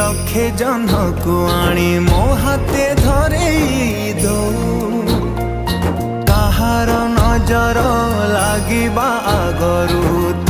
लक्षे जह्नकु आनी मो हाथे धरेई दो काहार नजर लागिबा आगरू